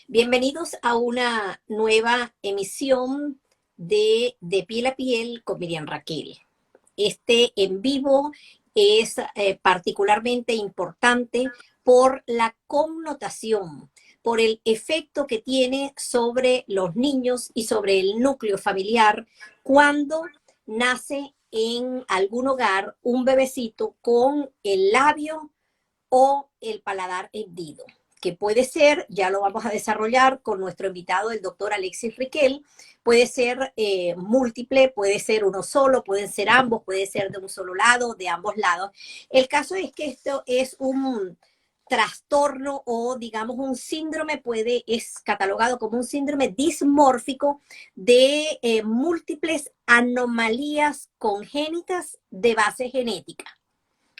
Bienvenidos a una nueva emisión de Piel a Piel con Miriam Raquel. Este en vivo es particularmente importante por la connotación, por el efecto que tiene sobre los niños y sobre el núcleo familiar cuando nace en algún hogar un bebecito con el labio o el paladar hendido, que puede ser, ya lo vamos a desarrollar con nuestro invitado, el doctor Alexis Riquel, puede ser múltiple, puede ser uno solo, pueden ser ambos, puede ser de un solo lado, de ambos lados. El caso es que esto es un trastorno o digamos un síndrome, es catalogado como un síndrome dismórfico de múltiples anomalías congénitas de base genética.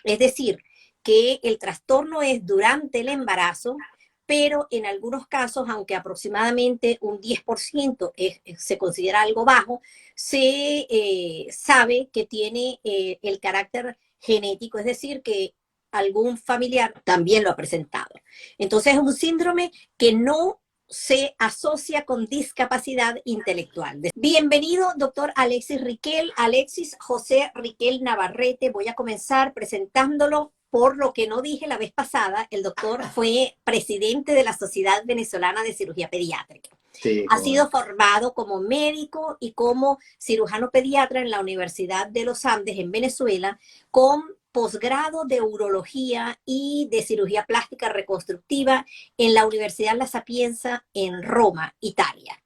Es decir, que el trastorno es durante el embarazo, pero en algunos casos, aunque aproximadamente un 10% se considera algo bajo, se sabe que tiene el carácter genético, es decir, que algún familiar también lo ha presentado. Entonces es un síndrome que no se asocia con discapacidad intelectual. Bienvenido, doctor Alexis Riquel. Alexis José Riquel Navarrete. Voy a comenzar presentándolo. Por lo que no dije la vez pasada, el doctor fue presidente de la Sociedad Venezolana de Cirugía Pediátrica. Sí, ha sido formado como médico y como cirujano pediatra en la Universidad de los Andes en Venezuela, con posgrado de urología y de cirugía plástica reconstructiva en la Universidad La Sapienza en Roma, Italia.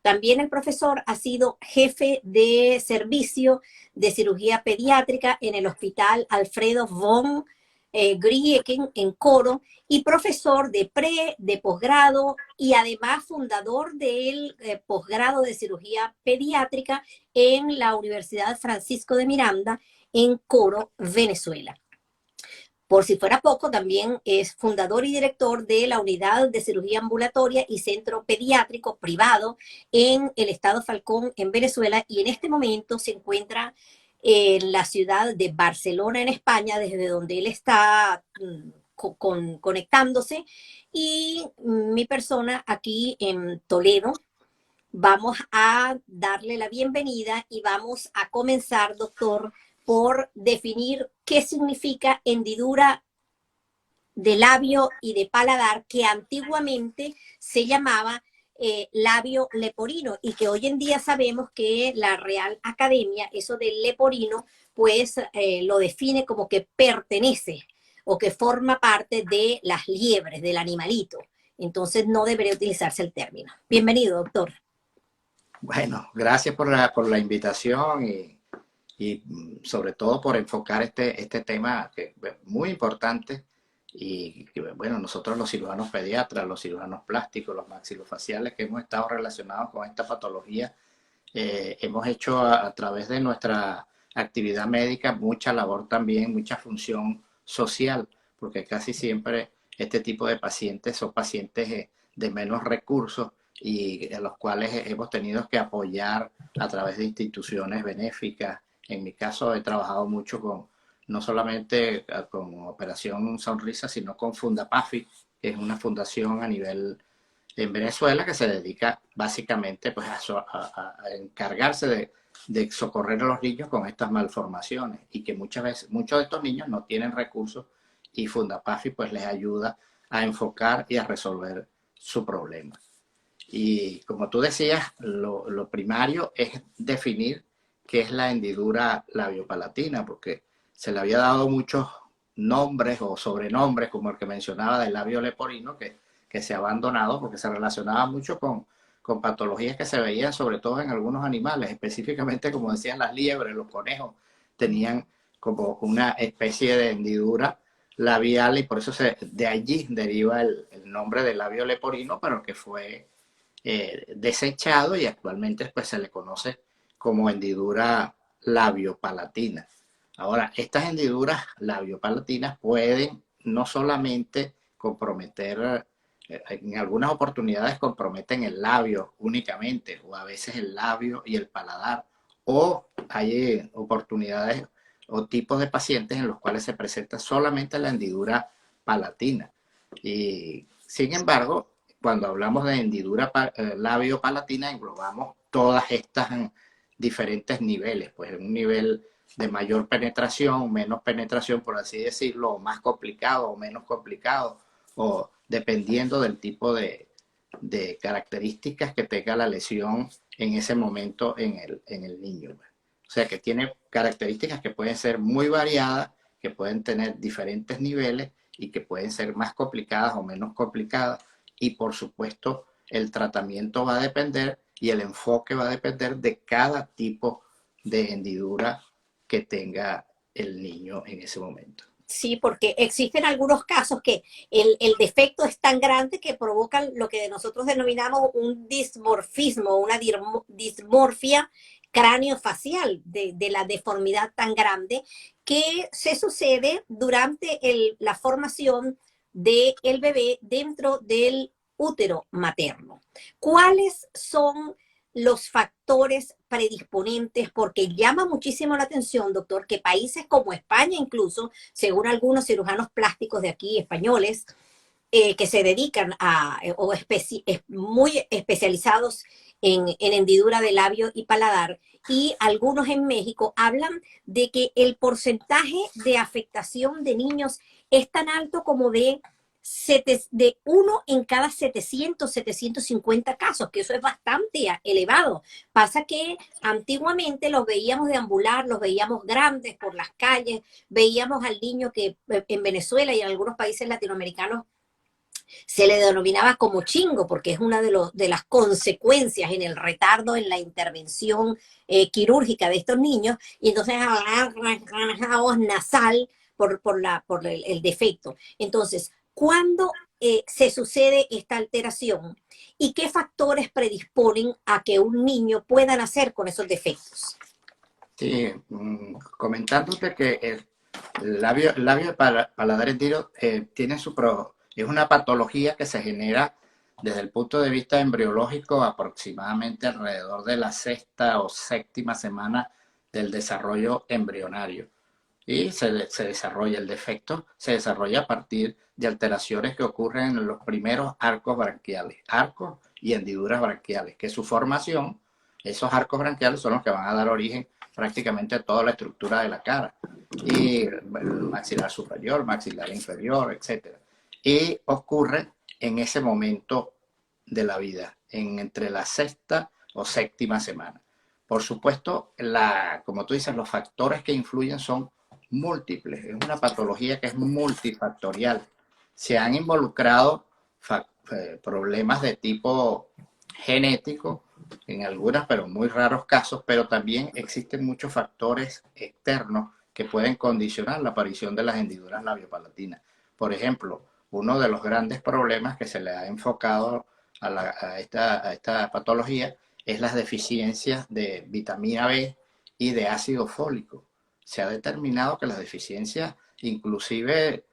También el profesor ha sido jefe de servicio de cirugía pediátrica en el Hospital Alfredo von Grieken en Coro y profesor de posgrado y además fundador del posgrado de cirugía pediátrica en la Universidad Francisco de Miranda en Coro, Venezuela. Por si fuera poco, también es fundador y director de la Unidad de Cirugía Ambulatoria y Centro Pediátrico Privado en el Estado Falcón, en Venezuela, y en este momento se encuentra en la ciudad de Barcelona, en España, desde donde él está conectándose, y mi persona aquí en Toledo. Vamos a darle la bienvenida y vamos a comenzar, doctor, por definir qué significa hendidura de labio y de paladar, que antiguamente se llamaba labio leporino y que hoy en día sabemos que la Real Academia, eso del leporino, pues lo define como que pertenece o que forma parte de las liebres, del animalito. Entonces no debería utilizarse el término. Bienvenido, doctor. Bueno, gracias por la invitación y sobre todo por enfocar este tema que es muy importante. Y bueno, nosotros los cirujanos pediatras, los cirujanos plásticos, los maxilofaciales que hemos estado relacionados con esta patología, hemos hecho a través de nuestra actividad médica mucha labor también, mucha función social, porque casi siempre este tipo de pacientes son pacientes de menos recursos y a los cuales hemos tenido que apoyar a través de instituciones benéficas. En mi caso he trabajado mucho no solamente con Operación Sonrisa, sino con Fundapafi, que es una fundación a nivel en Venezuela que se dedica básicamente pues, a encargarse de socorrer a los niños con estas malformaciones y que muchas veces, muchos de estos niños no tienen recursos y Fundapafi pues les ayuda a enfocar y a resolver su problema. Y como tú decías, lo primario es definir qué es la hendidura labiopalatina, porque se le había dado muchos nombres o sobrenombres, como el que mencionaba del labio leporino, que se ha abandonado porque se relacionaba mucho con patologías que se veían sobre todo en algunos animales, específicamente, como decían, las liebres, los conejos, tenían como una especie de hendidura labial y por eso de allí deriva el nombre del labio leporino, pero que fue desechado y actualmente pues, se le conoce como hendidura labiopalatina. Ahora, estas hendiduras labiopalatinas pueden no solamente comprometer, en algunas oportunidades comprometen el labio únicamente, o a veces el labio y el paladar, o hay oportunidades o tipos de pacientes en los cuales se presenta solamente la hendidura palatina. Y sin embargo, cuando hablamos de hendidura labio-palatina, englobamos todas estas diferentes niveles, pues en un nivel de mayor penetración, menos penetración, por así decirlo, o más complicado o menos complicado, o dependiendo del tipo de características que tenga la lesión en ese momento en el niño. O sea que tiene características que pueden ser muy variadas, que pueden tener diferentes niveles y que pueden ser más complicadas o menos complicadas. Y por supuesto, el tratamiento va a depender y el enfoque va a depender de cada tipo de hendidura que tenga el niño en ese momento. Sí, porque existen algunos casos que el defecto es tan grande que provocan lo que nosotros denominamos un dismorfismo, una dismorfia cráneo-facial de la deformidad tan grande que se sucede durante la formación del bebé dentro del útero materno. ¿Cuáles son los factores predisponentes? Porque llama muchísimo la atención, doctor, que países como España incluso, según algunos cirujanos plásticos de aquí, españoles, que se dedican a, o muy especializados en hendidura de labio y paladar, y algunos en México hablan de que el porcentaje de afectación de niños es tan alto como de 1 en cada 700, 750 casos, que eso es bastante elevado. Pasa que antiguamente los veíamos deambular, los veíamos grandes por las calles, veíamos al niño que en Venezuela y en algunos países latinoamericanos se le denominaba como chingo, porque es una de las consecuencias en el retardo en la intervención quirúrgica de estos niños, y entonces voz nasal por el defecto. Entonces, ¿cuándo se sucede esta alteración y qué factores predisponen a que un niño pueda nacer con esos defectos? Sí, comentándote que el labio paladar hendido tiene es una patología que se genera desde el punto de vista embriológico aproximadamente alrededor de la sexta o séptima semana del desarrollo embrionario. Y se desarrolla el defecto, se desarrolla a partir de alteraciones que ocurren en los primeros arcos branquiales, arcos y hendiduras branquiales, que su formación, esos arcos branquiales son los que van a dar origen prácticamente a toda la estructura de la cara, y maxilar superior, maxilar inferior, etc. Y ocurre en ese momento de la vida, entre la sexta o séptima semana. Por supuesto, como tú dices, los factores que influyen son múltiples. Es una patología que es multifactorial. Se han involucrado problemas de tipo genético en algunas, pero muy raros casos, pero también existen muchos factores externos que pueden condicionar la aparición de las hendiduras labiopalatinas. Por ejemplo, uno de los grandes problemas que se le ha enfocado a esta patología es las deficiencias de vitamina B y de ácido fólico. Se ha determinado que las deficiencias, inclusive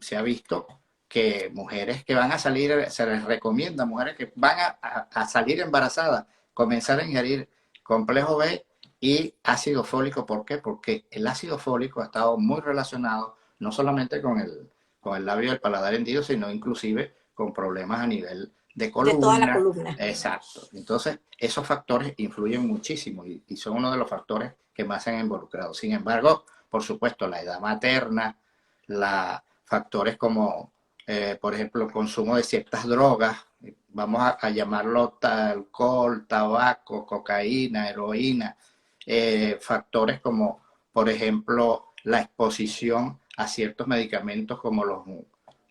se ha visto que mujeres que van a salir, se les recomienda, mujeres que van a salir embarazadas, comenzar a ingerir complejo B y ácido fólico. ¿Por qué? Porque el ácido fólico ha estado muy relacionado no solamente con el labio del paladar hendido, sino inclusive con problemas a nivel de De toda la columna. columna. Exacto. Entonces, esos factores influyen muchísimo y son uno de los factores que más se han involucrado. Sin embargo, por supuesto, la edad materna, factores como, por ejemplo, el consumo de ciertas drogas, vamos a llamarlo alcohol, tabaco, cocaína, heroína, factores como, por ejemplo, la exposición a ciertos medicamentos como los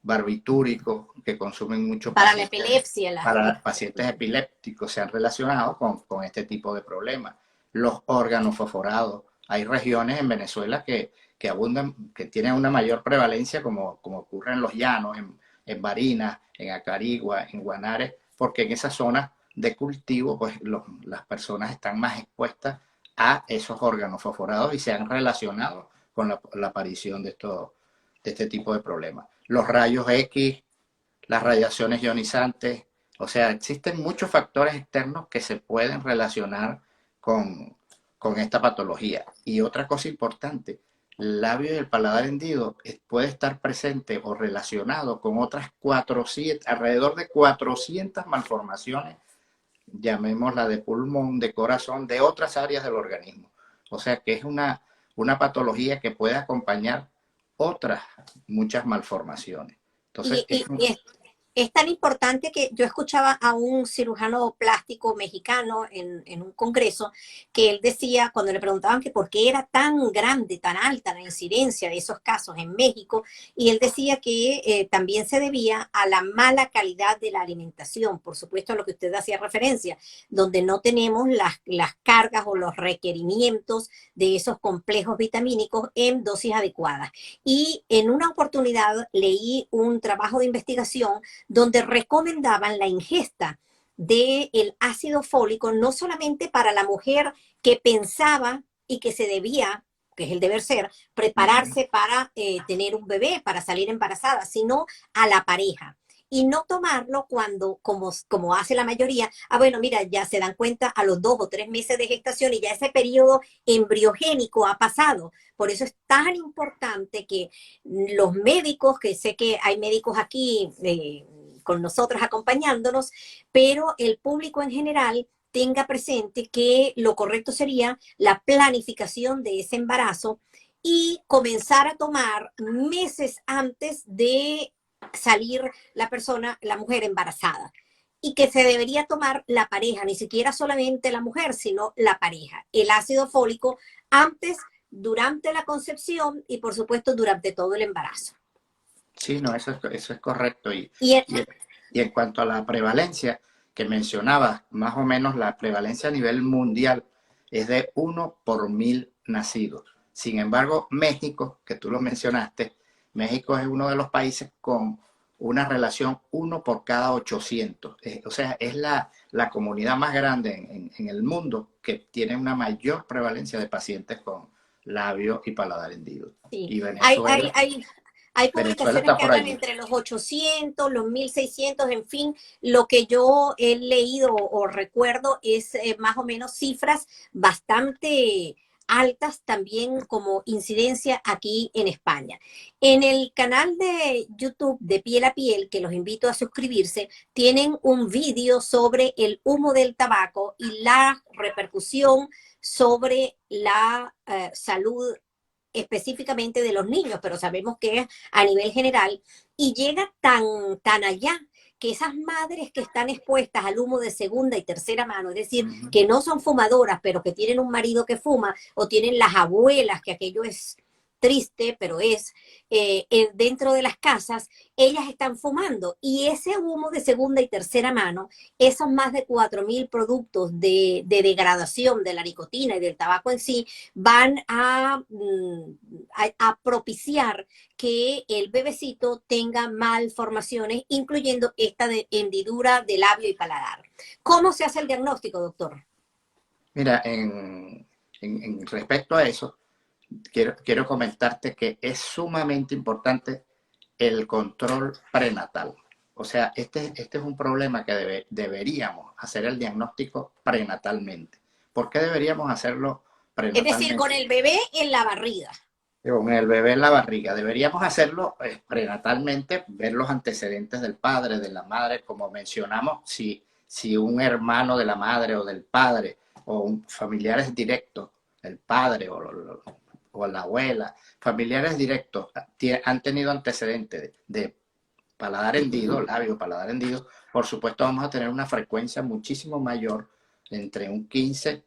barbitúricos que consumen muchos Para la pacientes, epilepsia. para pacientes epilépticos, se han relacionado con este tipo de problemas. Los órganos fosforados. Hay regiones en Venezuela que abundan, que tienen una mayor prevalencia, como ocurre en los llanos, en Barinas, en Acarigua, en Guanare, porque en esas zonas de cultivo, pues las personas están más expuestas a esos órganos fosforados y se han relacionado con la aparición de este tipo de problemas. Los rayos X, las radiaciones ionizantes, o sea, existen muchos factores externos que se pueden relacionar con esta patología. Y otra cosa importante, el labio y el paladar hendido puede estar presente o relacionado con otras 400, alrededor de 400 malformaciones, llamémosla de pulmón, de corazón, de otras áreas del organismo. O sea que es una patología que puede acompañar otras muchas malformaciones. Entonces, Y, y- y es, es tan importante que yo escuchaba a un cirujano plástico mexicano en un congreso que él decía, cuando le preguntaban que por qué era tan grande, tan alta la incidencia de esos casos en México, y él decía que también se debía a la mala calidad de la alimentación, por supuesto a lo que usted hacía referencia, donde no tenemos las cargas o los requerimientos de esos complejos vitamínicos en dosis adecuadas. Y en una oportunidad leí un trabajo de investigación donde recomendaban la ingesta del ácido fólico no solamente para la mujer que pensaba y que se debía, que es el deber ser, prepararse para tener un bebé, para salir embarazada, sino a la pareja. Y no tomarlo cuando, como hace la mayoría, bueno, mira, ya se dan cuenta a los 2 o 3 meses de gestación y ya ese periodo embriogénico ha pasado. Por eso es tan importante que los médicos, que sé que hay médicos aquí con nosotros acompañándonos, pero el público en general tenga presente que lo correcto sería la planificación de ese embarazo y comenzar a tomar meses antes de salir la persona, la mujer embarazada. Y que se debería tomar la pareja, ni siquiera solamente la mujer, sino la pareja. El ácido fólico antes, durante la concepción y por supuesto durante todo el embarazo. sí, no, eso es correcto. Y el, Y en cuanto a la prevalencia que mencionaba, más o menos la prevalencia a nivel mundial es de 1 por 1000 nacidos. Sin embargo, México, que tú lo mencionaste, México es uno de los países con una relación 1 por cada 800. O sea, es la comunidad más grande en el mundo que tiene una mayor prevalencia de pacientes con labio y paladar hendido. Sí, Y hay, hay, Venezuela, hay, hay Venezuela publicaciones está que por hablan allí. entre los 800, los 1600, en fin, lo que yo he leído o recuerdo es más o menos cifras bastante altas también como incidencia aquí en España. En el canal de YouTube de Piel a Piel, que los invito a suscribirse, tienen un vídeo sobre el humo del tabaco y la repercusión sobre la salud específicamente de los niños, pero sabemos que es a nivel general, y llega tan allá que esas madres que están expuestas al humo de segunda y tercera mano, es decir, Ujú. que no son fumadoras, pero que tienen un marido que fuma, o tienen las abuelas, que aquello es triste, pero es dentro de las casas, ellas están fumando. Y ese humo de segunda y tercera mano, esos más de 4.000 productos de degradación de la nicotina y del tabaco en sí, van a propiciar que el bebecito tenga malformaciones, incluyendo esta de hendidura de labio y paladar. ¿Cómo se hace el diagnóstico, doctor? Mira, en respecto a eso, quiero comentarte que es sumamente importante el control prenatal. O sea, este es un problema que deberíamos hacer el diagnóstico prenatalmente. ¿Por qué deberíamos hacerlo Es decir, con prenatalmente? el bebé en la barriga. Con el bebé en la barriga. Deberíamos hacerlo prenatalmente, ver los antecedentes del padre, de la madre, como mencionamos, si un hermano de la madre o del padre o familiares directos, el padre o la abuela, familiares directos han tenido antecedentes de paladar hendido, labio, paladar hendido, por supuesto vamos a tener una frecuencia muchísimo mayor, entre un 15,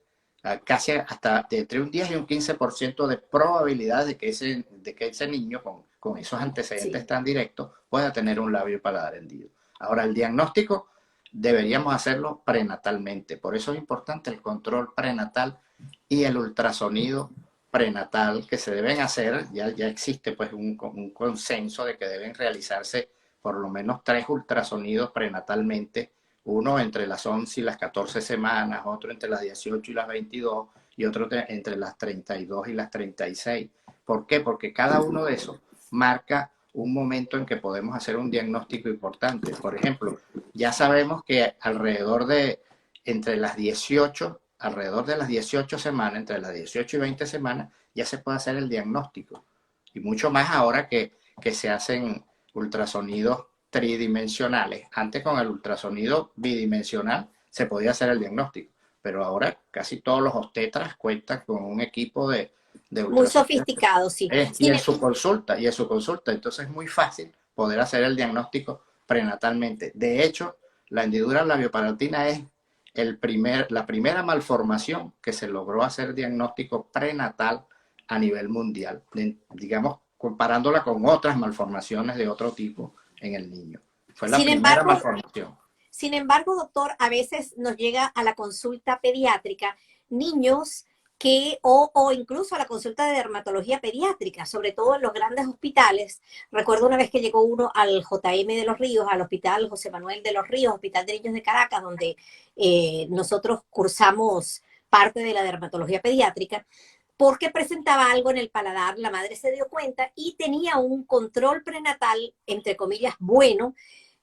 casi hasta entre un 10 y un 15% de probabilidad de que ese niño con esos antecedentes Sí. tan directos pueda tener un labio y paladar hendido. Ahora, el diagnóstico deberíamos hacerlo prenatalmente, por eso es importante el control prenatal y el ultrasonido prenatal que se deben hacer. Ya existe pues un consenso de que deben realizarse por lo menos 3 ultrasonidos prenatalmente, uno entre las 11 y las 14 semanas, otro entre las 18 y las 22 y otro entre las 32 y las 36. ¿Por qué? Porque cada uno de esos marca un momento en que podemos hacer un diagnóstico importante. Por ejemplo, ya sabemos que alrededor de las 18 semanas, entre las 18 y 20 semanas, ya se puede hacer el diagnóstico. Y mucho más ahora que se hacen ultrasonidos tridimensionales. Antes con el ultrasonido bidimensional se podía hacer el diagnóstico, pero ahora casi todos los obstetras cuentan con un equipo de Muy ultrasonido. sofisticado, sí. Y en su consulta, entonces es muy fácil poder hacer el diagnóstico prenatalmente. De hecho, la hendidura labiopalatina es la primera malformación que se logró hacer diagnóstico prenatal a nivel mundial, digamos, comparándola con otras malformaciones de otro tipo en el niño. Fue la Sin primera embargo, malformación. Sin embargo, doctor, a veces nos llega a la consulta pediátrica niños o incluso a la consulta de dermatología pediátrica, sobre todo en los grandes hospitales. Recuerdo una vez que llegó uno al JM de Los Ríos, al Hospital José Manuel de Los Ríos, Hospital de Niños de Caracas, donde nosotros cursamos parte de la dermatología pediátrica, porque presentaba algo en el paladar, la madre se dio cuenta y tenía un control prenatal, entre comillas, bueno,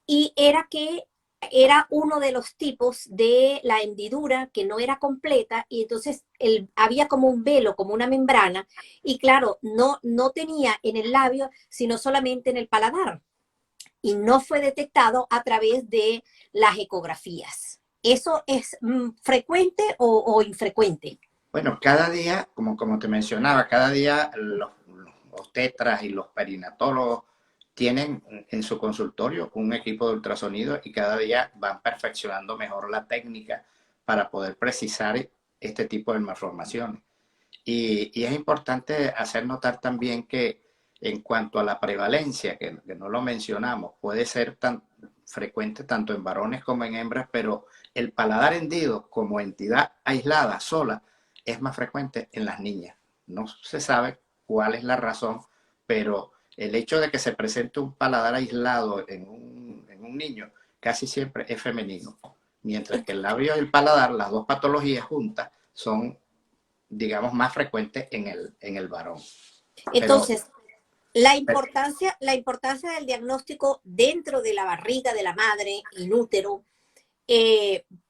y era que era uno de los tipos de la hendidura que no era completa y entonces había como un velo, como una membrana y claro, no tenía en el labio, sino solamente en el paladar y no fue detectado a través de las ecografías. ¿Eso es frecuente o infrecuente? Bueno, cada día, como te mencionaba, cada día los obstetras y los perinatólogos tienen en su consultorio un equipo de ultrasonido y cada día van perfeccionando mejor la técnica para poder precisar este tipo de malformaciones. Y es importante hacer notar también que en cuanto a la prevalencia, que no lo mencionamos, puede ser tan frecuente tanto en varones como en hembras, pero el paladar hendido como entidad aislada, sola, es más frecuente en las niñas. No se sabe cuál es la razón, pero el hecho de que se presente un paladar aislado en un niño casi siempre es femenino, mientras que el labio y el paladar, las dos patologías juntas, son, digamos, más frecuentes en el varón. Pero, Entonces, la importancia del diagnóstico dentro de la barriga de la madre, in útero,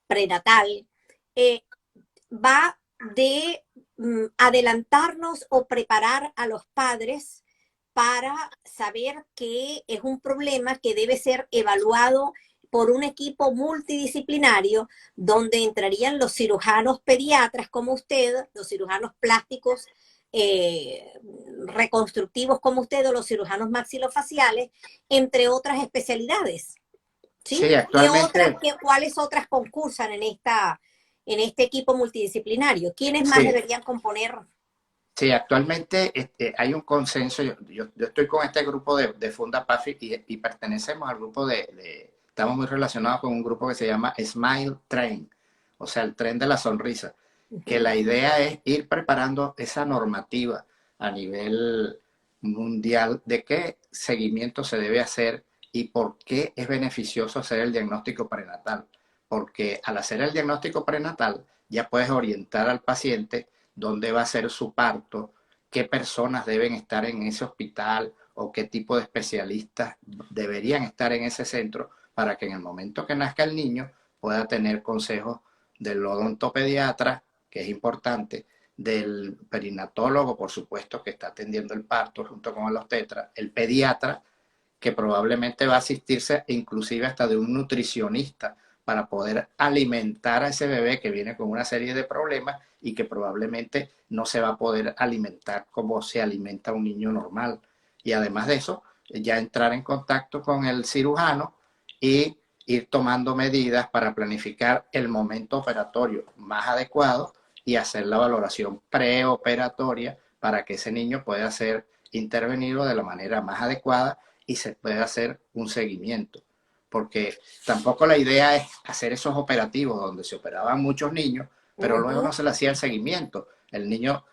prenatal, eh, va de adelantarnos o preparar a los padres para saber que es un problema que debe ser evaluado por un equipo multidisciplinario donde entrarían los cirujanos pediatras como usted, los cirujanos plásticos reconstructivos como usted o los cirujanos maxilofaciales, entre otras especialidades. ¿Sí? sí, actualmente, ¿Cuáles otras concursan en este equipo multidisciplinario? ¿Quiénes más sí, deberían componer? sí, actualmente hay un consenso. Yo estoy con este grupo de Funda PAFI y pertenecemos al grupo estamos muy relacionados con un grupo que se llama Smile Train, o sea, el tren de la sonrisa, que la idea es ir preparando esa normativa a nivel mundial de qué seguimiento se debe hacer y por qué es beneficioso hacer el diagnóstico prenatal. Porque al hacer el diagnóstico prenatal ya puedes orientar al paciente dónde va a ser su parto, qué personas deben estar en ese hospital o qué tipo de especialistas deberían estar en ese centro para que en el momento que nazca el niño pueda tener consejos del odontopediatra, que es importante, del perinatólogo, por supuesto, que está atendiendo el parto junto con el obstetra, el pediatra, que probablemente va a asistirse inclusive hasta de un nutricionista para poder alimentar a ese bebé que viene con una serie de problemas y que probablemente no se va a poder alimentar como se alimenta un niño normal. Y además de eso, ya entrar en contacto con el cirujano y ir tomando medidas para planificar el momento operatorio más adecuado y hacer la valoración preoperatoria para que ese niño pueda ser intervenido de la manera más adecuada y se pueda hacer un seguimiento. Porque tampoco la idea es hacer esos operativos donde se operaban muchos niños, pero luego no se le hacía el seguimiento. El niño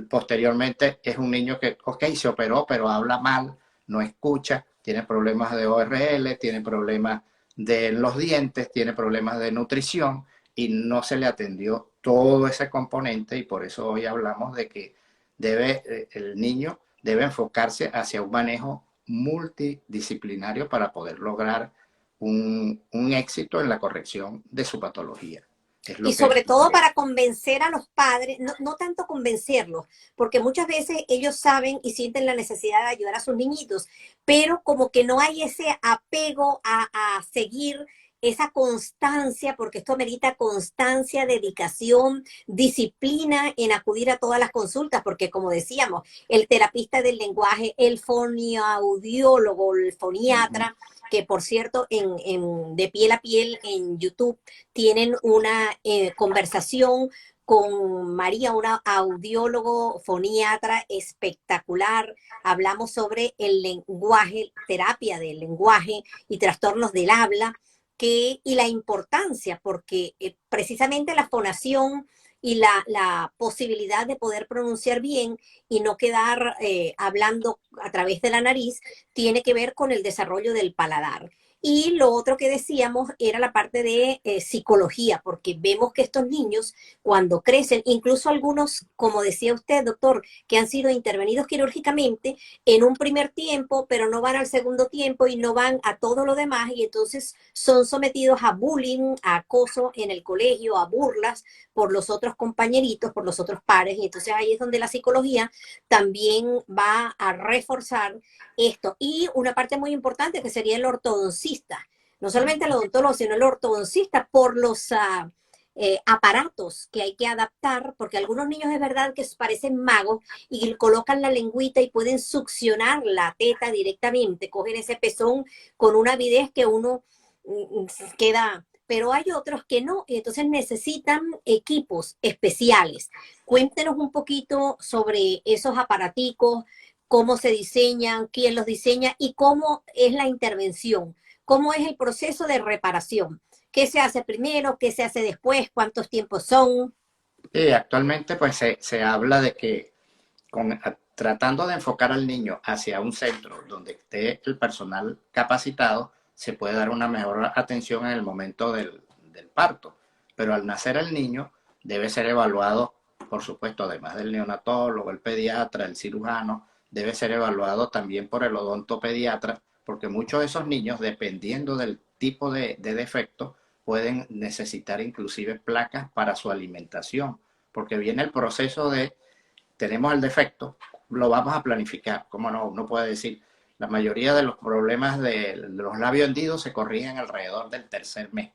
posteriormente es un niño que, ok, se operó, pero habla mal, no escucha, tiene problemas de ORL, tiene problemas de los dientes, tiene problemas de nutrición y no se le atendió todo ese componente y por eso hoy hablamos de que el niño debe enfocarse hacia un manejo multidisciplinario para poder lograr un éxito en la corrección de su patología. Es Y lo que... sobre todo para convencer a los padres, no tanto convencerlos, porque muchas veces ellos saben y sienten la necesidad de ayudar a sus niñitos, pero como que no hay ese apego a seguir esa constancia, porque esto amerita constancia, dedicación, disciplina en acudir a todas las consultas, porque como decíamos, el terapista del lenguaje, el fonoaudiólogo, el Ujú. foniatra, que por cierto, de piel a piel en YouTube tienen una conversación con María, una audiólogo foniatra espectacular. Hablamos sobre el lenguaje, terapia del lenguaje y trastornos del habla, y la importancia, porque precisamente la fonación y la posibilidad de poder pronunciar bien y no quedar hablando a través de la nariz, tiene que ver con el desarrollo del paladar. Y lo otro que decíamos era la parte de psicología, porque vemos que estos niños cuando crecen, incluso algunos, como decía usted, doctor, que han sido intervenidos quirúrgicamente en un primer tiempo, pero no van al segundo tiempo y no van a todo lo demás, y entonces son sometidos a bullying, a acoso en el colegio, a burlas por los otros compañeritos, por los otros pares, y entonces ahí es donde la psicología también va a reforzar esto. Y una parte muy importante que sería el ortodoncista, no solamente el odontólogo, sino el ortodoncista por los aparatos que hay que adaptar, porque algunos niños es verdad que parecen magos y colocan la lengüita y pueden succionar la teta directamente, cogen ese pezón con una avidez que uno queda, pero hay otros que no, y entonces necesitan equipos especiales. Cuéntenos un poquito sobre esos aparaticos, cómo se diseñan, quién los diseña y cómo es la intervención, cómo es el proceso de reparación. ¿Qué se hace primero? ¿Qué se hace después? ¿Cuántos tiempos son? Y actualmente pues se habla de que tratando de enfocar al niño hacia un centro donde esté el personal capacitado, se puede dar una mejor atención en el momento del parto. Pero al nacer el niño debe ser evaluado, por supuesto, además del neonatólogo, el pediatra, el cirujano, debe ser evaluado también por el odontopediatra, porque muchos de esos niños, dependiendo del tipo de defecto, pueden necesitar inclusive placas para su alimentación, porque viene el proceso de tenemos el defecto, lo vamos a planificar. ¿Cómo no? Uno puede decir, la mayoría de los problemas de los labios hendidos se corrigen alrededor del tercer mes,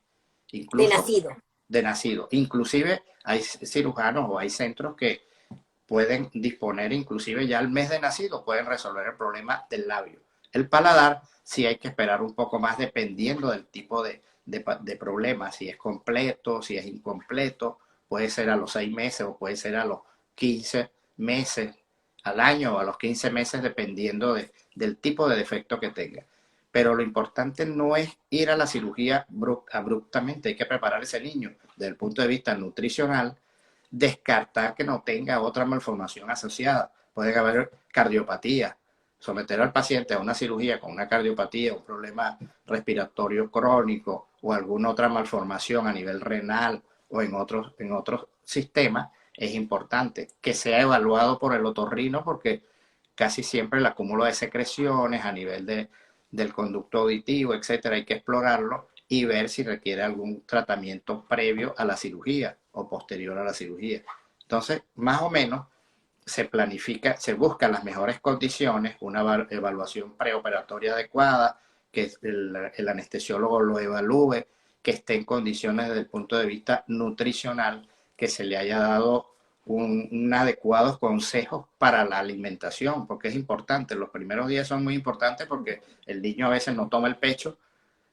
De incluso nacido. de nacido. Inclusive hay cirujanos o hay centros que pueden disponer, inclusive ya al mes de nacido, pueden resolver el problema del labio. El paladar sí hay que esperar un poco más dependiendo del tipo de problema, si es completo, si es incompleto, puede ser a los 6 meses o puede ser a los 15 meses, al año o a los 15 meses, dependiendo del tipo de defecto que tenga. Pero lo importante no es ir a la cirugía abruptamente, hay que preparar a ese niño desde el punto de vista nutricional, descartar que no tenga otra malformación asociada. Puede haber cardiopatía. Someter al paciente a una cirugía con una cardiopatía, un problema respiratorio crónico o alguna otra malformación a nivel renal o en otros sistemas es importante que sea evaluado por el otorrino, porque casi siempre el acúmulo de secreciones a nivel del conducto auditivo, etcétera, hay que explorarlo y ver si requiere algún tratamiento previo a la cirugía o posterior a la cirugía. Entonces, más o menos se planifica, se buscan las mejores condiciones, una evaluación preoperatoria adecuada, que el anestesiólogo lo evalúe, que esté en condiciones desde el punto de vista nutricional, que se le haya dado adecuados consejos para la alimentación, porque es importante. Los primeros días son muy importantes porque el niño a veces no toma el pecho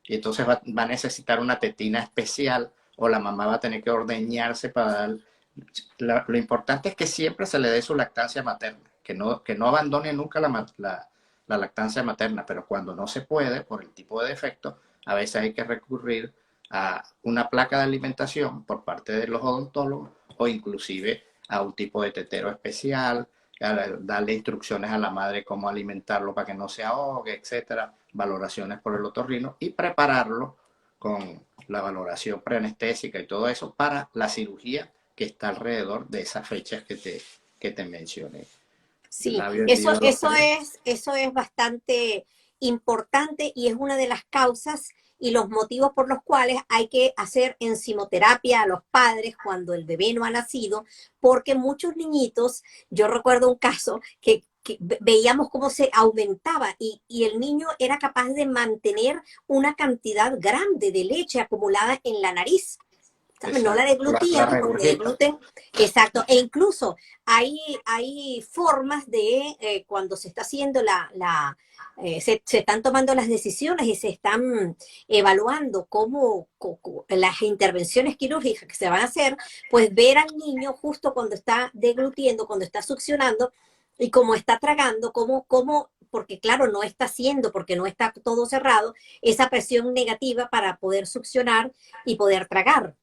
y entonces va a necesitar una tetina especial o la mamá va a tener que ordeñarse para dar. Lo importante es que siempre se le dé su lactancia materna, que no abandone nunca la lactancia materna, pero cuando no se puede, por el tipo de defecto, a veces hay que recurrir a una placa de alimentación por parte de los odontólogos o inclusive a un tipo de tetero especial, darle instrucciones a la madre cómo alimentarlo para que no se ahogue, etcétera, valoraciones por el otorrino y prepararlo con la valoración preanestésica y todo eso para la cirugía que está alrededor de esas fechas que te mencioné. El Sí, labio hendido, los pelos. eso es bastante importante y es una de las causas y los motivos por los cuales hay que hacer enzimoterapia a los padres cuando el bebé no ha nacido, porque muchos niñitos, yo recuerdo un caso que veíamos cómo se aumentaba y el niño era capaz de mantener una cantidad grande de leche acumulada en la nariz. ¿Sabes? No la Exacto. La deglutían porque el regurgita. gluten, exacto, e incluso hay formas de cuando se está haciendo se están tomando las decisiones y se están evaluando las intervenciones quirúrgicas que se van a hacer, pues ver al niño justo cuando está deglutiendo, cuando está succionando y cómo está tragando, porque claro, no está haciendo, porque no está todo cerrado, esa presión negativa para poder succionar y poder tragar.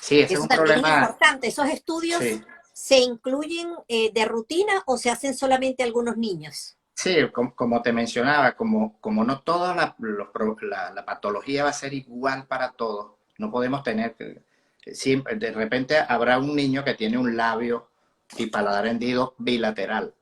Sí, ese es Eso un también es problema. importante. ¿Esos estudios Sí, se incluyen de rutina o se hacen solamente algunos niños? sí, como te mencionaba, como no toda la patología va a ser igual para todos, no podemos tener, siempre, de repente habrá un niño que tiene un labio y paladar hendido bilateral,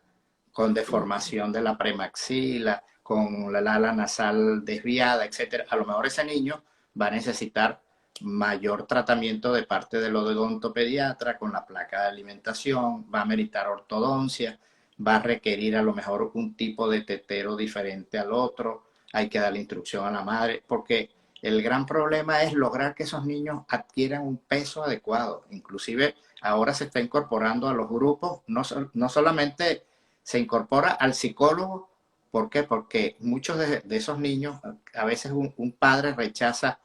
con deformación de la premaxila, con la ala nasal desviada, etcétera. A lo mejor ese niño va a necesitar mayor tratamiento de parte del odontopediatra con la placa de alimentación, va a meritar ortodoncia, va a requerir a lo mejor un tipo de tetero diferente al otro, hay que darle instrucción a la madre, porque el gran problema es lograr que esos niños adquieran un peso adecuado. Inclusive ahora se está incorporando a los grupos, no solamente se incorpora al psicólogo. ¿Por qué? Porque muchos de esos niños, a veces un padre rechaza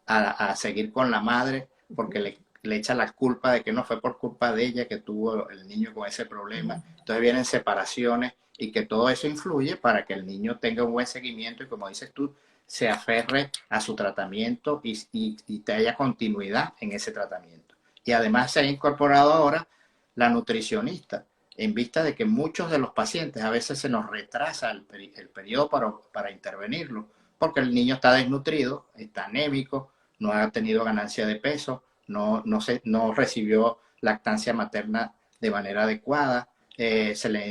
a seguir con la madre porque le echa la culpa de que no fue por culpa de ella que tuvo el niño con ese problema. Entonces vienen separaciones y que todo eso influye para que el niño tenga un buen seguimiento y, como dices tú, se aferre a su tratamiento y te haya continuidad en ese tratamiento. Y además se ha incorporado ahora la nutricionista, en vista de que muchos de los pacientes a veces se nos retrasa el periodo para intervenirlo, porque el niño está desnutrido, está anémico, no ha tenido ganancia de peso, no recibió lactancia materna de manera adecuada,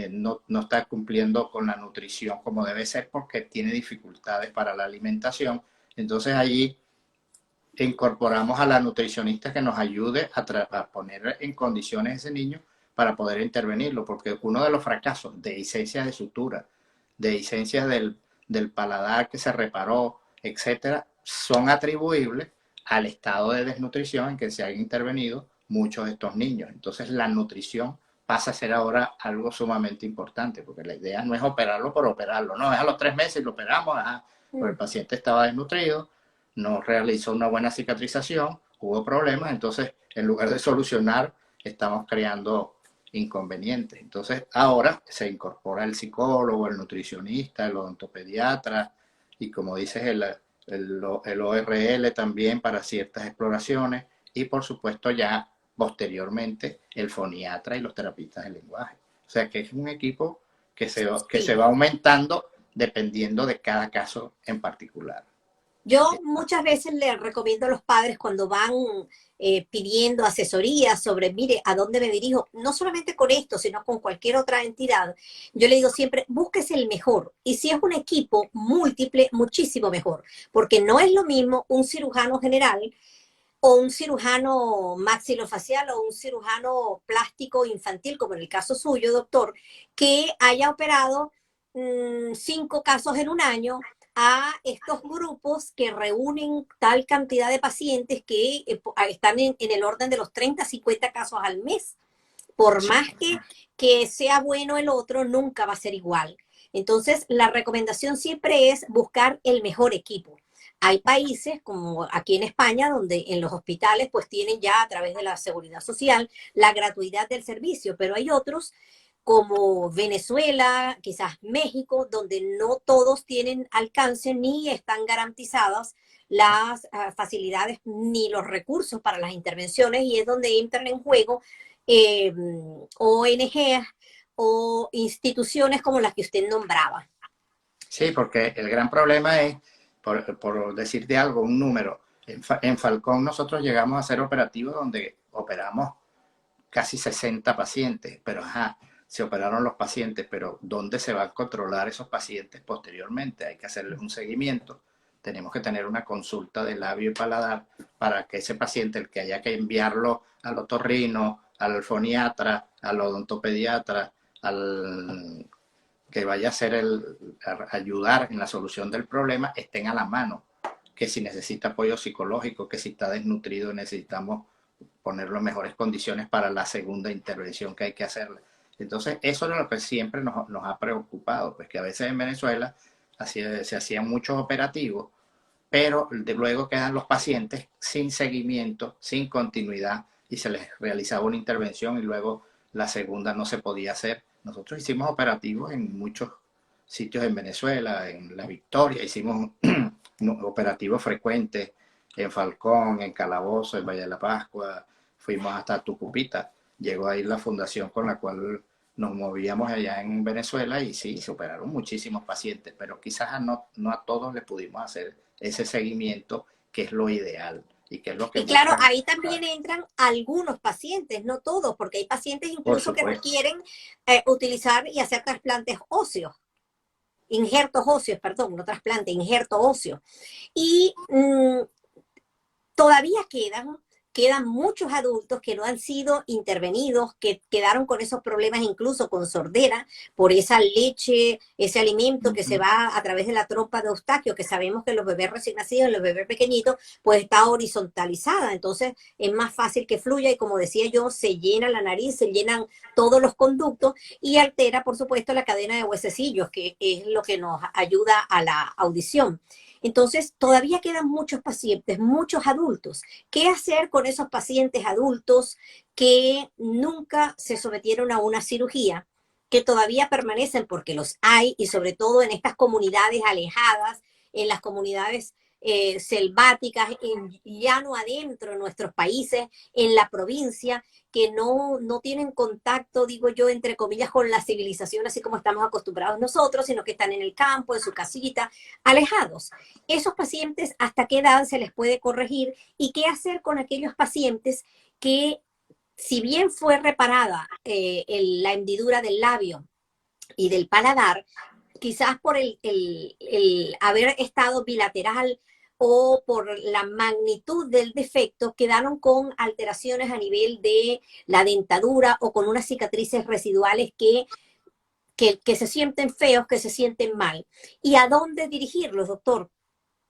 no está cumpliendo con la nutrición como debe ser porque tiene dificultades para la alimentación. Entonces allí incorporamos a la nutricionista que nos ayude a poner en condiciones a ese niño para poder intervenirlo, porque uno de los fracasos de licencias de sutura, de licencias del paladar que se reparó, etcétera, son atribuibles al estado de desnutrición en que se han intervenido muchos de estos niños. Entonces la nutrición pasa a ser ahora algo sumamente importante, porque la idea no es operarlo por operarlo, no, es a los 3 meses lo operamos, porque el paciente estaba desnutrido, no realizó una buena cicatrización, hubo problemas, entonces en lugar de solucionar, estamos creando inconvenientes. Entonces ahora se incorpora el psicólogo, el nutricionista, el odontopediatra y, como dices, el ORL también para ciertas exploraciones y, por supuesto, ya posteriormente el foniatra y los terapistas de lenguaje. O sea que es un equipo que se Sí. va aumentando dependiendo de cada caso en particular. Yo muchas veces le recomiendo a los padres cuando van pidiendo asesoría sobre, mire, ¿a dónde me dirijo? No solamente con esto, sino con cualquier otra entidad. Yo le digo siempre, búsquese el mejor. Y si es un equipo múltiple, muchísimo mejor. Porque no es lo mismo un cirujano general o un cirujano maxilofacial o un cirujano plástico infantil, como en el caso suyo, doctor, que haya operado 5 casos en un año a estos grupos que reúnen tal cantidad de pacientes que están en el orden de los 30, 50 casos al mes. Por Sí. más que sea bueno el otro, nunca va a ser igual. Entonces, la recomendación siempre es buscar el mejor equipo. Hay países como aquí en España donde en los hospitales pues tienen ya a través de la seguridad social la gratuidad del servicio, pero hay otros como Venezuela, quizás México, donde no todos tienen alcance ni están garantizadas las facilidades ni los recursos para las intervenciones y es donde entran en juego ONG o instituciones como las que usted nombraba. Sí, porque el gran problema es, por decirte algo, un número. En Falcón nosotros llegamos a ser operativos donde operamos casi 60 pacientes, pero se operaron los pacientes, pero ¿dónde se van a controlar esos pacientes posteriormente? Hay que hacerles un seguimiento tenemos que tener una consulta de labio y paladar para que ese paciente, el que haya que enviarlo al otorrino, al foniatra, al odontopediatra, al que vaya a ser a ayudar en la solución del problema, estén a la mano. Que si necesita apoyo psicológico, que si está desnutrido, necesitamos ponerlo en mejores condiciones para la segunda intervención que hay que hacerle. Entonces, eso es lo que siempre nos ha preocupado, pues que a veces en Venezuela se hacían muchos operativos, pero luego quedan los pacientes sin seguimiento, sin continuidad, y se les realizaba una intervención y luego la segunda no se podía hacer. Nosotros hicimos operativos en muchos sitios en Venezuela, en La Victoria, hicimos operativos frecuentes en Falcón, en Calabozo, en Valle de la Pascua, fuimos hasta Tucupita. Llegó ahí la fundación con la cual nos movíamos allá en Venezuela y sí, se operaron muchísimos pacientes, pero quizás no a todos le pudimos hacer ese seguimiento que es lo ideal y que es lo que Y claro, buscan. ahí también entran algunos pacientes, no todos, porque hay pacientes Por incluso que supuesto. requieren utilizar y hacer trasplantes óseos, injertos óseos, perdón, no trasplante, injerto óseo. Y todavía quedan muchos adultos que no han sido intervenidos, que quedaron con esos problemas, incluso con sordera, por esa leche, ese alimento que se va a través de la trompa de Eustaquio, que sabemos que los bebés recién nacidos, los bebés pequeñitos, pues está horizontalizada, entonces es más fácil que fluya y como decía yo, se llena la nariz, se llenan todos los conductos y altera, por supuesto, la cadena de huesecillos, que es lo que nos ayuda a la audición. Entonces, todavía quedan muchos pacientes, muchos adultos. ¿Qué hacer con esos pacientes adultos que nunca se sometieron a una cirugía, que todavía permanecen porque los hay y sobre todo en estas comunidades alejadas, en las comunidades selváticas, ya no adentro en nuestros países, en la provincia, que no tienen contacto, digo yo, entre comillas, con la civilización, así como estamos acostumbrados nosotros, sino que están en el campo, en su casita, alejados? Esos pacientes, ¿hasta qué edad se les puede corregir? ¿Y qué hacer con aquellos pacientes que, si bien fue reparada la hendidura del labio y del paladar, quizás por el haber estado bilateral o por la magnitud del defecto, quedaron con alteraciones a nivel de la dentadura o con unas cicatrices residuales que se sienten feos, que se sienten mal? ¿Y a dónde dirigirlos, doctor?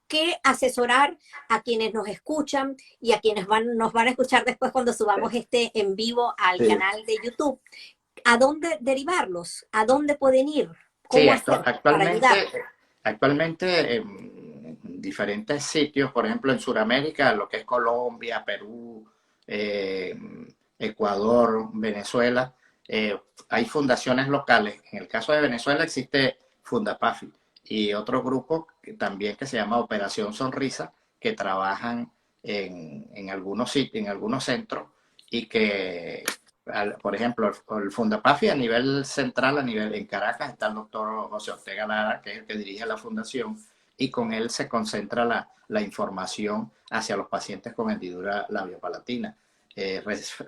¿Qué asesorar a quienes nos escuchan y a quienes nos van a escuchar después cuando subamos este en vivo al Sí, canal de YouTube? ¿A dónde derivarlos? ¿A dónde pueden ir? sí, ¿Cómo hacer para ayudar? actualmente en diferentes sitios, por ejemplo en Sudamérica, lo que es Colombia, Perú, eh, Ecuador, Venezuela, hay fundaciones locales. En el caso de Venezuela existe Fundapafi y otro grupo también que se llama Operación Sonrisa, que trabajan en algunos sitios, en algunos centros y que por ejemplo, el Fundapafi a nivel central, en Caracas, está el doctor José Ortega Lara, que es el que dirige la fundación, y con él se concentra la información hacia los pacientes con hendidura labiopalatina.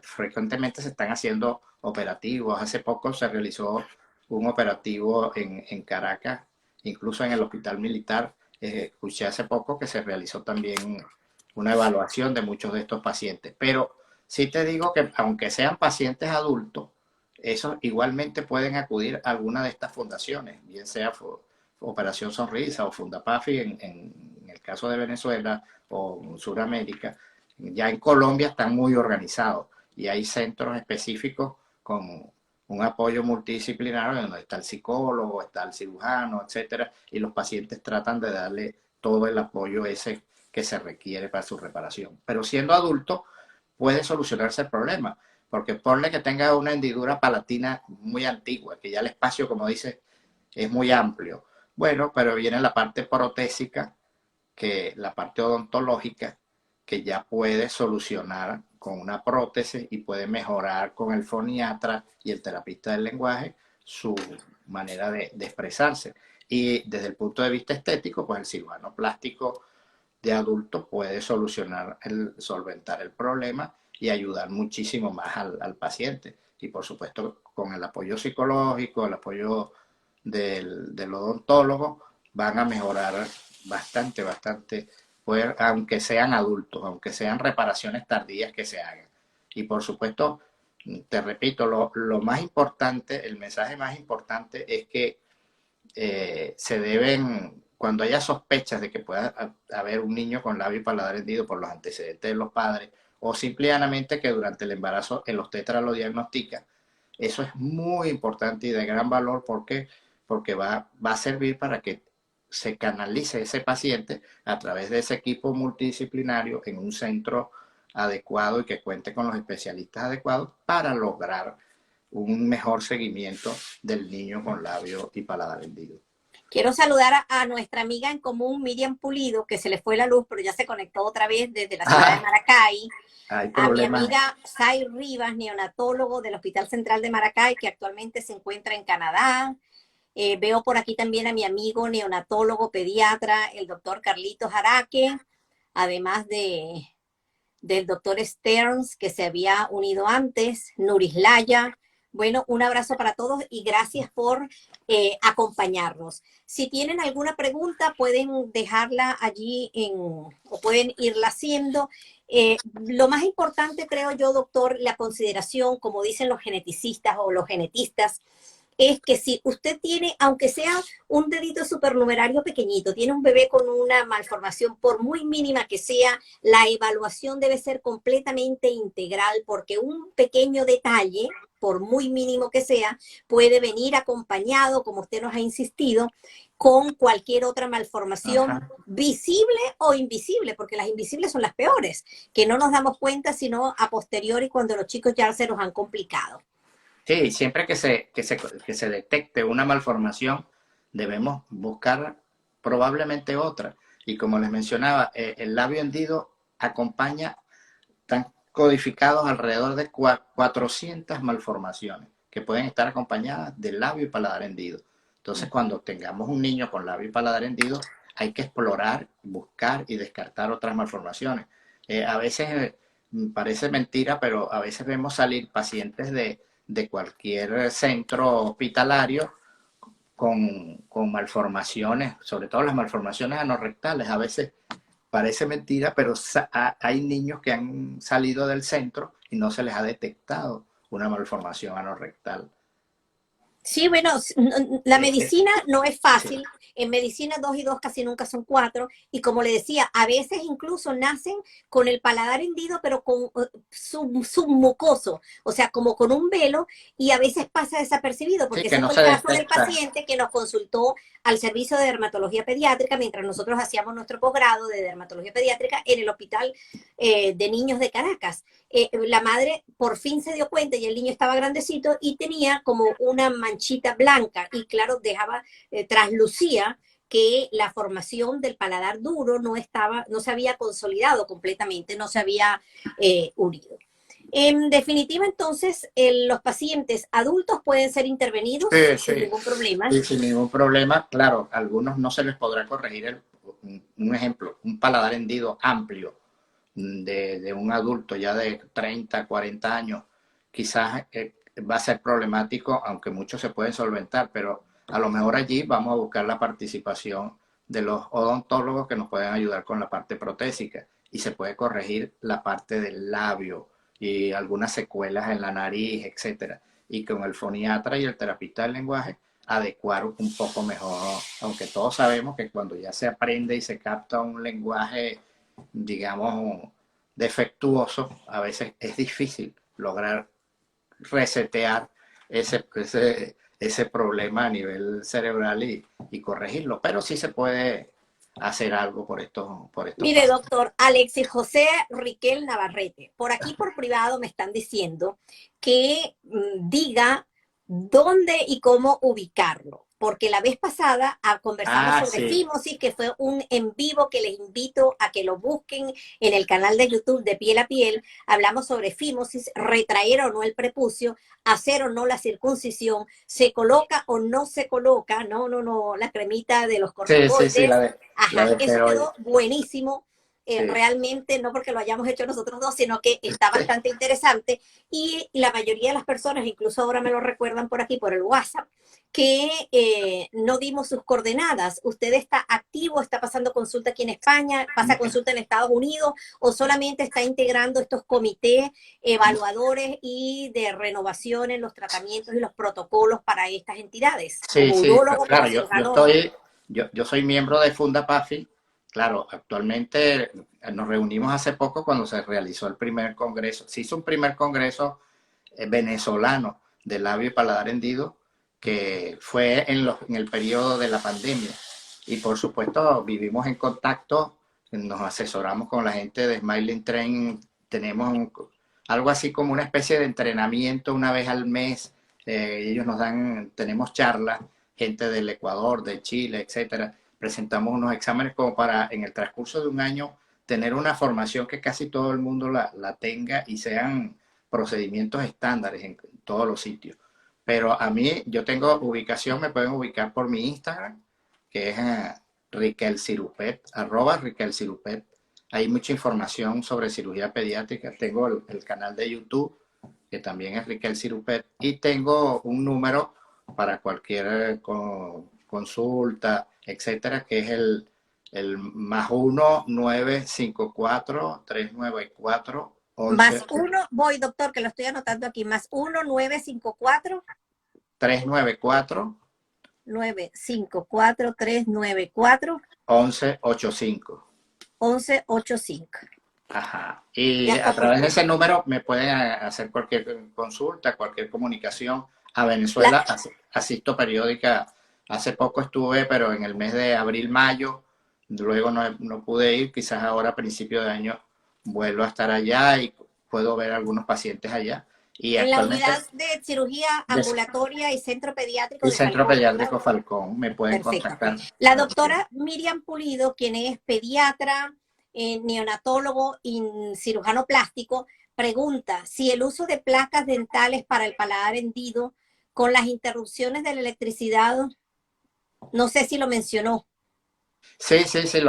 Frecuentemente se están haciendo operativos. Hace poco se realizó un operativo en Caracas, incluso en el Hospital Militar. Escuché hace poco que se realizó también una evaluación de muchos de estos pacientes, pero sí te digo que aunque sean pacientes adultos, esos igualmente pueden acudir a alguna de estas fundaciones, bien sea Operación Sonrisa o Fundapafi en el caso de Venezuela o en Sudamérica. Ya en Colombia están muy organizados y hay centros específicos con un apoyo multidisciplinario donde está el psicólogo, está el cirujano, etcétera, y los pacientes tratan de darle todo el apoyo ese que se requiere para su reparación. Pero siendo adulto, puede solucionarse el problema, porque ponle que tenga una hendidura palatina muy antigua, que ya el espacio, como dice, es muy amplio. Bueno, pero viene la parte protésica, que la parte odontológica, que ya puede solucionar con una prótesis y puede mejorar con el foniatra y el terapista del lenguaje su manera de expresarse. Y desde el punto de vista estético, pues el cirujano plástico de adulto puede solventar el problema y ayudar muchísimo más al paciente. Y por supuesto, con el apoyo psicológico, el apoyo del odontólogo, van a mejorar bastante, poder, aunque sean adultos, aunque sean reparaciones tardías que se hagan. Y por supuesto, te repito, lo más importante, el mensaje más importante es que se deben, cuando haya sospechas de que pueda haber un niño con labio y paladar hendido por los antecedentes de los padres, o simplemente que durante el embarazo el obstetra lo diagnostica, eso es muy importante y de gran valor porque va a servir para que se canalice ese paciente a través de ese equipo multidisciplinario en un centro adecuado y que cuente con los especialistas adecuados para lograr un mejor seguimiento del niño con labio y paladar hendido. Quiero saludar a nuestra amiga en común, Miriam Pulido, que se le fue la luz, pero ya se conectó otra vez desde la ciudad de Maracay. Hay A mi problemas. amiga Sai Rivas, neonatólogo del Hospital Central de Maracay, que actualmente se encuentra en Canadá. Veo por aquí también a mi amigo neonatólogo pediatra, el doctor Carlitos Araque, además del doctor Stearns, que se había unido antes, Nurislaya. Bueno, un abrazo para todos y gracias por acompañarnos. Si tienen alguna pregunta, pueden dejarla allí o pueden irla haciendo. Lo más importante, creo yo, doctor, la consideración, como dicen los geneticistas o los genetistas, es que si usted tiene, aunque sea un dedito supernumerario pequeñito, tiene un bebé con una malformación, por muy mínima que sea, la evaluación debe ser completamente integral, porque un pequeño detalle, por muy mínimo que sea, puede venir acompañado, como usted nos ha insistido, con cualquier otra malformación. Ajá. Visible o invisible, porque las invisibles son las peores, que no nos damos cuenta sino a posteriori cuando los chicos ya se nos han complicado. Sí, siempre que se detecte una malformación, debemos buscar probablemente otra. Y como les mencionaba, el labio hendido acompaña, están codificados alrededor de 400 malformaciones que pueden estar acompañadas de labio y paladar hendido. Entonces, cuando tengamos un niño con labio y paladar hendido, hay que explorar, buscar y descartar otras malformaciones. A veces parece mentira, pero a veces vemos salir pacientes de cualquier centro hospitalario con malformaciones, sobre todo las malformaciones anorrectales. A veces parece mentira, pero hay niños que han salido del centro y no se les ha detectado una malformación anorrectal. Sí, bueno, la medicina no es fácil. Sí. En medicina 2 y 2 casi nunca son 4. Y como le decía, a veces incluso nacen con el paladar hendido, pero con submucoso, o sea, como con un velo, y a veces pasa desapercibido, porque sí, ese no fue el caso del paciente que nos consultó al servicio de dermatología pediátrica mientras nosotros hacíamos nuestro posgrado de dermatología pediátrica en el hospital de niños de Caracas. La madre por fin se dio cuenta y el niño estaba grandecito y tenía como una manchita blanca y claro, traslucía que la formación del paladar duro no se había consolidado completamente, no se había unido. En definitiva, entonces, los pacientes adultos pueden ser intervenidos sin ningún problema. Sí, sin ningún problema. Claro, a algunos no se les podrá corregir un ejemplo, un paladar hendido amplio de un adulto ya de 30, 40 años. Quizás va a ser problemático, aunque muchos se pueden solventar, pero a lo mejor allí vamos a buscar la participación de los odontólogos que nos pueden ayudar con la parte protésica y se puede corregir la parte del labio y algunas secuelas en la nariz, etcétera. Y con el foniatra y el terapista del lenguaje adecuar un poco mejor, aunque todos sabemos que cuando ya se aprende y se capta un lenguaje, digamos, defectuoso, a veces es difícil lograr resetear ese problema a nivel cerebral y corregirlo, pero sí se puede hacer algo por esto. Mire, doctor, Alexis José Riquel Navarrete, por aquí por privado me están diciendo que diga dónde y cómo ubicarlo, porque la vez pasada conversamos sobre fimosis, que fue un en vivo que les invito a que lo busquen en el canal de YouTube de Piel a Piel. Hablamos sobre fimosis, retraer o no el prepucio, hacer o no la circuncisión, se coloca o no se coloca, no, la cremita de los corticoides. Sí, Ajá, eso quedó buenísimo. Sí. realmente no porque lo hayamos hecho nosotros dos, sino que está bastante interesante y la mayoría de las personas, incluso ahora me lo recuerdan por aquí, por el WhatsApp, que no dimos sus coordenadas. ¿Usted está activo, está pasando consulta aquí en España, pasa consulta en Estados Unidos o solamente está integrando estos comités evaluadores y de renovación en los tratamientos y los protocolos para estas entidades, Sí, como sí, urólogo, claro, como cirujano? yo soy miembro de FundaPafi. Claro, actualmente nos reunimos hace poco cuando se realizó el primer congreso. Se hizo un primer congreso venezolano de labio y paladar hendido, que fue en el periodo de la pandemia. Y por supuesto vivimos en contacto, nos asesoramos con la gente de Smiling Train, algo así como una especie de entrenamiento una vez al mes. Ellos tenemos charlas, gente del Ecuador, de Chile, etcétera. Presentamos unos exámenes como para en el transcurso de un año tener una formación que casi todo el mundo la tenga y sean procedimientos estándares en todos los sitios. Pero a mí, yo tengo ubicación, me pueden ubicar por mi Instagram, que es Riquel Sirupet, arroba Riquel Sirupet. Hay mucha información sobre cirugía pediátrica. Tengo el canal de YouTube, que también es Riquel Sirupet, y tengo un número para cualquier consulta, etcétera, que es el +1 954 394 11 Más uno, voy doctor, que lo estoy anotando aquí, más 1 954 394 954 394 1185. 1185. Ajá. Y Ya a está través de apuntado. ese número me pueden hacer cualquier consulta, cualquier comunicación. A La, Venezuela asisto periódica. Hace poco estuve, pero en el mes de abril, mayo, luego no pude ir. Quizás ahora a principio de año vuelvo a estar allá y puedo ver algunos pacientes allá. Y en la actualmente unidad de cirugía ambulatoria y centro pediátrico el de Centro Falcón, Pediátrico ¿verdad? Falcón me pueden Perfecto. contactar. La doctora Miriam Pulido, quien es pediatra, neonatólogo y cirujano plástico, pregunta si el uso de placas dentales para el paladar hendido con las interrupciones de la electricidad, no sé si lo mencionó. Sí, sí, sí,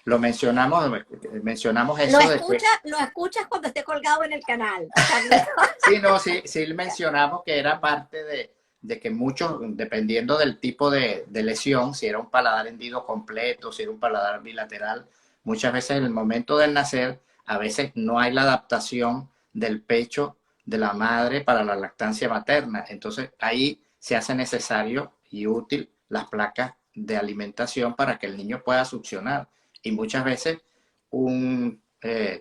mencionamos Lo eso de que escucha, lo escuchas cuando esté colgado en el canal. También. sí, no, sí, sí mencionamos que era parte de que muchos, dependiendo del tipo de lesión, si era un paladar hendido completo, si era un paladar bilateral, muchas veces en el momento del nacer, a veces no hay la adaptación del pecho de la madre para la lactancia materna. Entonces ahí se hace necesario y útil las placas de alimentación para que el niño pueda succionar. Y muchas veces un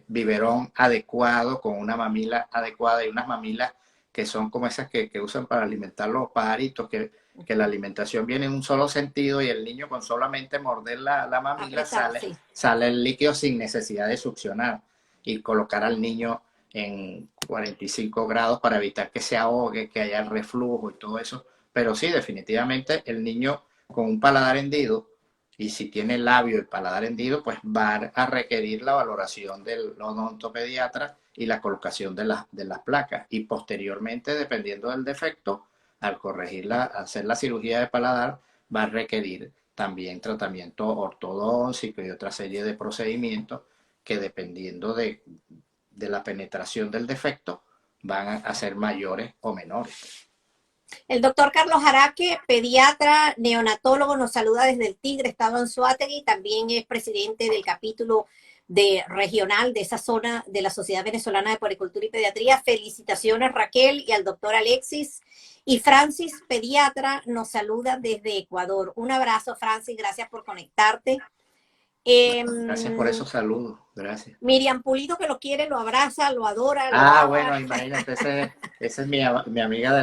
biberón adecuado, con una mamila adecuada y unas mamilas que son como esas que usan para alimentar los pajaritos, que la alimentación viene en un solo sentido y el niño con solamente morder la mamila Apretar, sí. sale el líquido sin necesidad de succionar y colocar al niño en 45 grados para evitar que se ahogue, que haya reflujo y todo eso. Pero sí, definitivamente el niño con un paladar hendido y si tiene labio y paladar hendido, pues va a requerir la valoración del odontopediatra y la colocación de las placas. Y posteriormente, dependiendo del defecto, al hacer la cirugía de paladar, va a requerir también tratamiento ortodóntico y otra serie de procedimientos que dependiendo de la penetración del defecto, van a ser mayores o menores. El doctor Carlos Araque, pediatra, neonatólogo, nos saluda desde el Tigre, estado en Suátegui, también es presidente del capítulo regional de esa zona de la Sociedad Venezolana de Puericultura y Pediatría. Felicitaciones Raquel y al doctor Alexis. Y Francis, pediatra, nos saluda desde Ecuador. Un abrazo Francis, gracias por conectarte. Eh, Gracias por esos saludos, gracias. Miriam Pulido, que lo quiere, lo abraza, lo adora, lo Ah, ama. bueno, imagínate, esa es mi amiga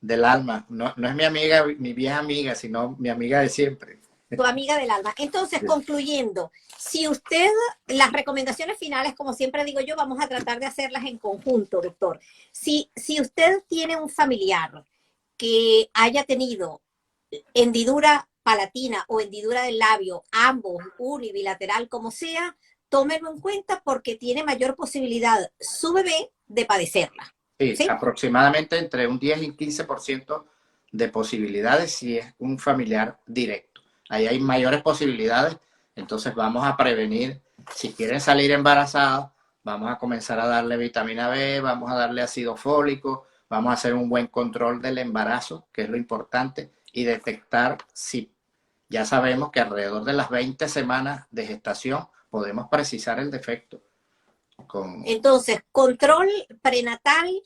del alma. No, no es mi amiga, mi vieja amiga, sino mi amiga de siempre. Tu amiga del alma. Entonces, concluyendo, si usted, las recomendaciones finales, como siempre digo yo, vamos a tratar de hacerlas en conjunto, doctor. Si usted tiene un familiar que haya tenido hendidura palatina o hendidura del labio, ambos, unilateral, como sea, tómenlo en cuenta porque tiene mayor posibilidad su bebé de padecerla. Sí, ¿Sí? aproximadamente entre un 10 y un 15% de posibilidades si es un familiar directo. Ahí hay mayores posibilidades, entonces vamos a prevenir si quieren salir embarazados, vamos a comenzar a darle vitamina B, vamos a darle ácido fólico, vamos a hacer un buen control del embarazo, que es lo importante, y detectar si ya sabemos que alrededor de las 20 semanas de gestación podemos precisar el defecto. Entonces, control prenatal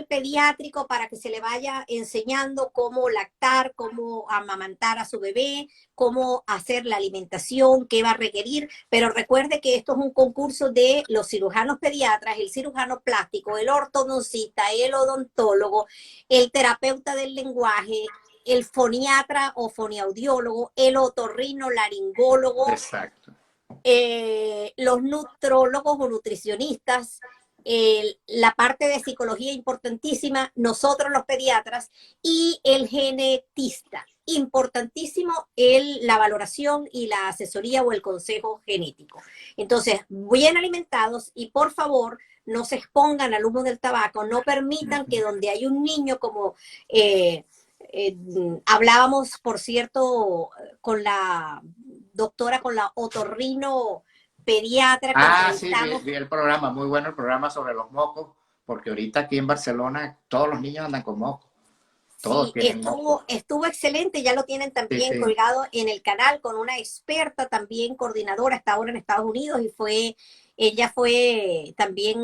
pediátrico para que se le vaya enseñando cómo lactar, cómo amamantar a su bebé, cómo hacer la alimentación, qué va a requerir. Pero recuerde que esto es un concurso de los cirujanos pediatras, el cirujano plástico, el ortodoncista, el odontólogo, el terapeuta del lenguaje, el foniatra o foniaudiólogo, el otorrinolaringólogo. Exacto. Los nutrólogos o nutricionistas, la parte de psicología importantísima, nosotros los pediatras, y el genetista. Importantísimo la valoración y la asesoría o el consejo genético. Entonces, bien alimentados y por favor, no se expongan al humo del tabaco, no permitan que donde hay un niño como... hablábamos, por cierto, con la doctora, con la otorrino pediatra. Ah, sí, vi el programa, muy bueno el programa sobre los mocos, porque ahorita aquí en Barcelona todos los niños andan con mocos. Todos Sí, mocos. estuvo excelente, ya lo tienen también sí. colgado en el canal con una experta también coordinadora, está ahora en Estados Unidos y ella fue también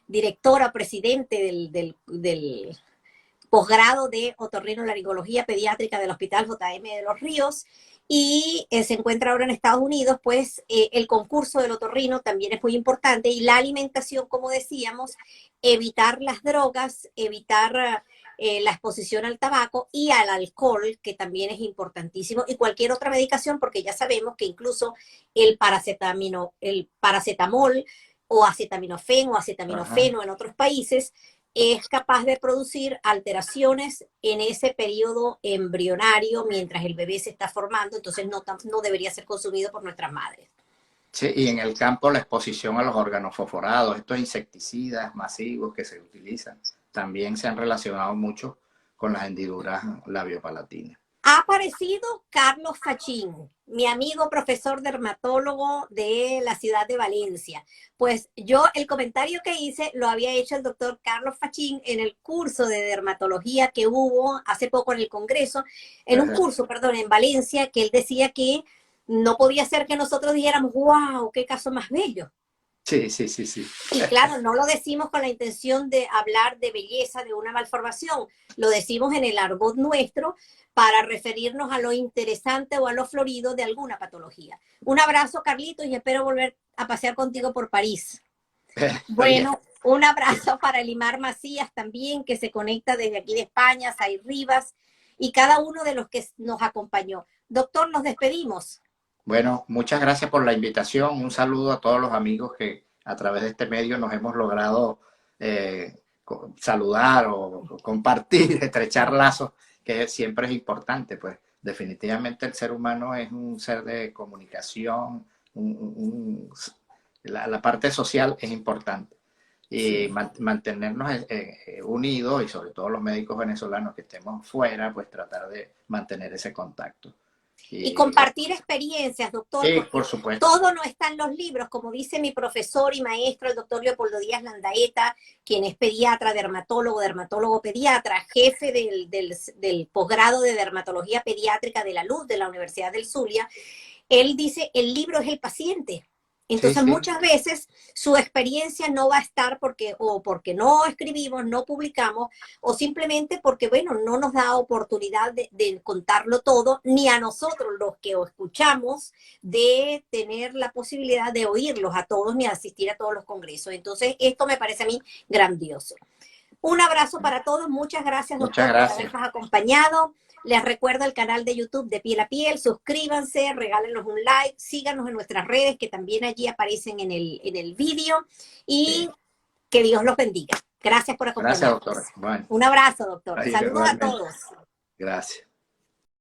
directora, presidente del posgrado de otorrinolaringología pediátrica del Hospital JM de los Ríos y se encuentra ahora en Estados Unidos. Pues el concurso del otorrino también es muy importante y la alimentación, como decíamos, evitar las drogas, evitar la exposición al tabaco y al alcohol, que también es importantísimo, y cualquier otra medicación, porque ya sabemos que incluso el paracetamol o acetaminofén o acetaminofeno en otros países es capaz de producir alteraciones en ese periodo embrionario mientras el bebé se está formando, entonces no debería ser consumido por nuestras madres. Sí, y en el campo la exposición a los órganos fosforados, estos insecticidas masivos que se utilizan, también se han relacionado mucho con las hendiduras labiopalatinas. Ha aparecido Carlos Fachín, mi amigo profesor dermatólogo de la ciudad de Valencia. Pues yo el comentario que hice lo había hecho el doctor Carlos Fachín en el curso de dermatología que hubo hace poco en el Congreso, en un curso, perdón, en Valencia, que él decía que no podía ser que nosotros dijéramos, wow, qué caso más bello. Sí. Y claro, no lo decimos con la intención de hablar de belleza de una malformación, lo decimos en el argot nuestro para referirnos a lo interesante o a lo florido de alguna patología. Un abrazo, Carlitos, y espero volver a pasear contigo por París. Bueno, un abrazo para Elimar Macías también, que se conecta desde aquí de España, Zair Rivas, y cada uno de los que nos acompañó. Doctor, nos despedimos. Bueno, muchas gracias por la invitación. Un saludo a todos los amigos que a través de este medio nos hemos logrado saludar o compartir, estrechar lazos, que siempre es importante. Pues definitivamente el ser humano es un ser de comunicación, la parte social es importante. Y mantenernos unidos, y sobre todo los médicos venezolanos que estemos fuera, pues tratar de mantener ese contacto. Y compartir experiencias, doctor, sí, porque por supuesto. todo no está en los libros, como dice mi profesor y maestro, el doctor Leopoldo Díaz Landaeta, quien es pediatra, dermatólogo pediatra, jefe del posgrado de dermatología pediátrica de la Luz de la Universidad del Zulia. Él dice, el libro es el paciente. Entonces, muchas veces su experiencia no va a estar porque no escribimos, no publicamos, o simplemente porque, bueno, no nos da oportunidad de contarlo todo, ni a nosotros los que escuchamos de tener la posibilidad de oírlos a todos ni asistir a todos los congresos. Entonces, esto me parece a mí grandioso. Un abrazo para todos. Muchas gracias, doctor, por habernos acompañado. Les recuerdo el canal de YouTube de Piel a Piel. Suscríbanse, regálenos un like, síganos en nuestras redes que también allí aparecen en el vídeo. Y que Dios los bendiga. Gracias por acompañarnos. Gracias, doctor. Bueno. Un abrazo, doctor. Ahí, saludos a todos. Gracias.